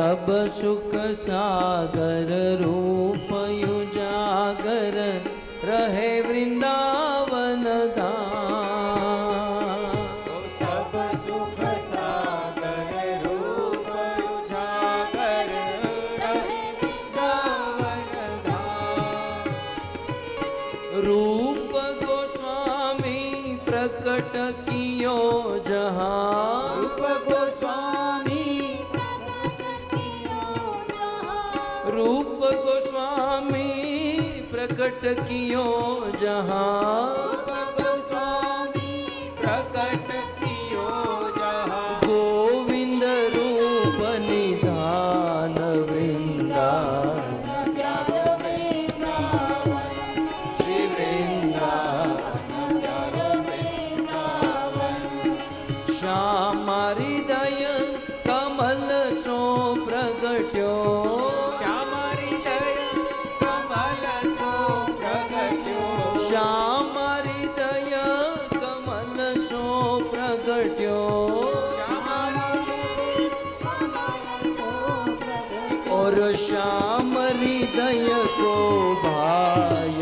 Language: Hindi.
सब सुख सागर रूप उजागर रहे वृंदावन धाम। सब सुख सागर रूप उजागर रहे वृंदावन धाम। रूप गोस्वामी प्रकट कियो जहाँ। रूप गोस्वामी रूप गोस्वामी प्रकट कियो जहाँ। रूप गोस्वामी प्रकट कियो जहाँ। गोविंद रूप निधान वृंदावन श्री वृंदावन। श्याम हृदय कमल सो प्रगट्यो। श्याम हृदय कमल सो प्रगट्यो। श्याम हृदय कमल सो प्रगट्यो। और श्याम हृदय को भाय